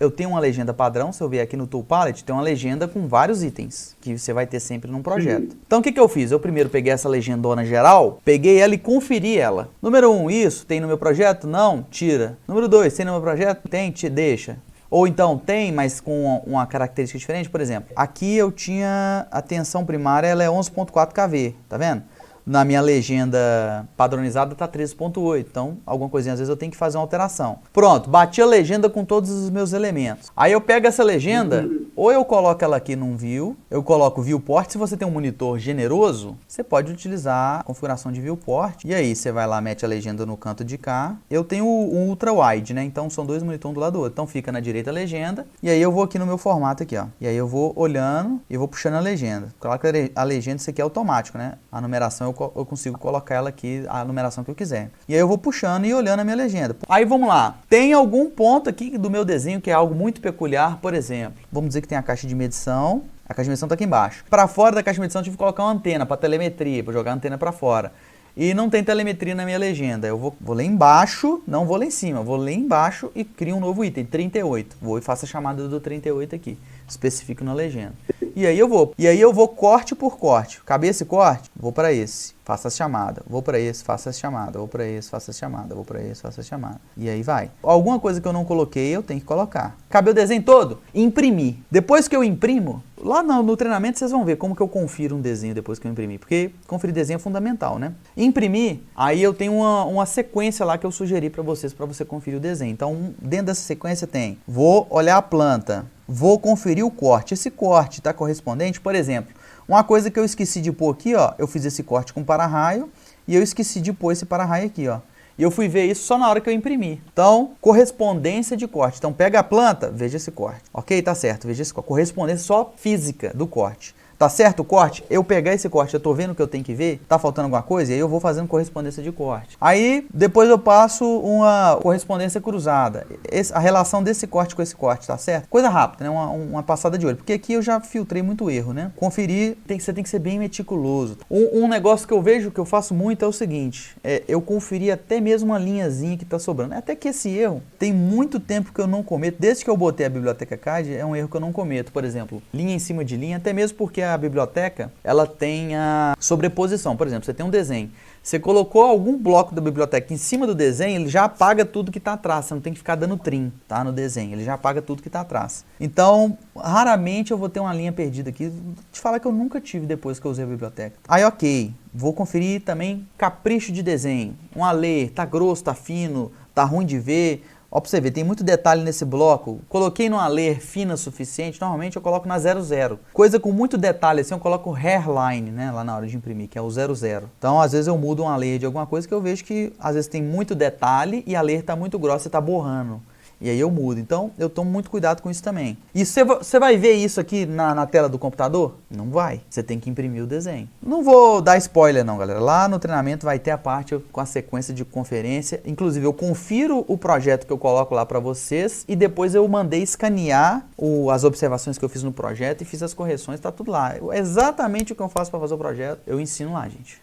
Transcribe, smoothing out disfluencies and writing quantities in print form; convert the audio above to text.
eu tenho uma legenda padrão, se eu vier aqui no Tool Palette, tem uma legenda com vários itens, que você vai ter sempre num projeto. Então o que eu fiz? Eu primeiro peguei essa legendona geral, peguei ela e conferi ela. Número 1, isso tem no meu projeto? Não, tira. Número 2, tem no meu projeto? Tem, deixa. Ou então tem, mas com uma característica diferente, por exemplo, aqui eu tinha a tensão primária, ela é 11.4 kV, tá vendo? Na minha legenda padronizada tá 13.8, então alguma coisinha às vezes eu tenho que fazer uma alteração. Pronto, bati a legenda com todos os meus elementos. Aí eu pego essa legenda, ou eu coloco ela aqui num view, eu coloco viewport. Se você tem um monitor generoso, você pode utilizar a configuração de viewport. E aí você vai lá, mete a legenda no canto de cá. Eu tenho um ultra wide, né? Então são dois monitores um do lado do outro. Então fica na direita a legenda, e aí eu vou aqui no meu formato aqui, ó. E aí eu vou olhando e vou puxando a legenda. Claro que a legenda, isso aqui é automático, né? A numeração eu consigo colocar ela aqui, a numeração que eu quiser. E aí eu vou puxando e olhando a minha legenda. Aí vamos lá. Tem algum ponto aqui do meu desenho que é algo muito peculiar, por exemplo. Vamos dizer que tem a caixa de medição. A caixa de medição está aqui embaixo. Para fora da caixa de medição eu tive que colocar uma antena para telemetria, para jogar a antena para fora. E não tem telemetria na minha legenda. Eu vou lá embaixo, não vou lá em cima, vou lá embaixo e crio um novo item, 38. Vou e faço a chamada do 38 aqui. Especifico na legenda. E aí eu vou corte por corte. Acabei esse corte, vou para esse, faço a chamada. Vou para esse, faço a chamada. Vou para esse, faço a chamada. Vou para esse, faço a chamada. E aí vai. Alguma coisa que eu não coloquei, eu tenho que colocar. Acabei o desenho todo? Imprimir. Depois que eu imprimo, lá no treinamento vocês vão ver como que eu confiro um desenho depois que eu imprimir. Porque conferir desenho é fundamental, né? Imprimir, aí eu tenho uma sequência lá que eu sugeri para vocês, para você conferir o desenho. Então, dentro dessa sequência tem, vou olhar a planta, vou conferir o corte. Esse corte está correspondente, por exemplo, uma coisa que eu esqueci de pôr aqui, ó, eu fiz esse corte com para-raio e eu esqueci de pôr esse para-raio aqui, ó. E eu fui ver isso só na hora que eu imprimi. Então, correspondência de corte. Então, pega a planta, veja esse corte. Ok? Tá certo, veja esse corte. Correspondência só física do corte. Tá certo o corte? Eu pegar esse corte, eu tô vendo o que eu tenho que ver, tá faltando alguma coisa, e aí eu vou fazendo correspondência de corte. Aí, depois eu passo uma correspondência cruzada. A relação desse corte com esse corte, tá certo? Coisa rápida, né? Uma passada de olho. Porque aqui eu já filtrei muito erro, né? Conferir, você tem que ser bem meticuloso. Um negócio que eu vejo, que eu faço muito, é o seguinte. Eu conferir até mesmo uma linhazinha que tá sobrando. Até que esse erro, tem muito tempo que eu não cometo. Desde que eu botei a biblioteca CAD, é um erro que eu não cometo. Por exemplo, linha em cima de linha, até mesmo porque a biblioteca, ela tem a sobreposição. Por exemplo, você tem um desenho, você colocou algum bloco da biblioteca em cima do desenho, ele já apaga tudo que está atrás, você não tem que ficar dando trim, tá, no desenho, ele já apaga tudo que está atrás. Então, raramente eu vou ter uma linha perdida aqui, te falar que eu nunca tive depois que eu usei a biblioteca. Aí, ok, vou conferir também capricho de desenho, um layer, tá grosso, tá fino, tá ruim de ver. Ó, pra você ver, tem muito detalhe nesse bloco. Coloquei numa layer fina o suficiente, normalmente eu coloco na 00. Coisa com muito detalhe assim, eu coloco hairline, né, lá na hora de imprimir, que é o 00. Então, às vezes eu mudo uma layer de alguma coisa que eu vejo que às vezes tem muito detalhe e a layer tá muito grossa e tá borrando. E aí eu mudo. Então, eu tomo muito cuidado com isso também. E você vai ver isso aqui na tela do computador? Não vai. Você tem que imprimir o desenho. Não vou dar spoiler não, galera. Lá no treinamento vai ter a parte com a sequência de conferência. Inclusive, eu confiro o projeto que eu coloco lá para vocês e depois eu mandei escanear as observações que eu fiz no projeto e fiz as correções. Tá tudo lá. Exatamente o que eu faço para fazer o projeto, eu ensino lá, gente.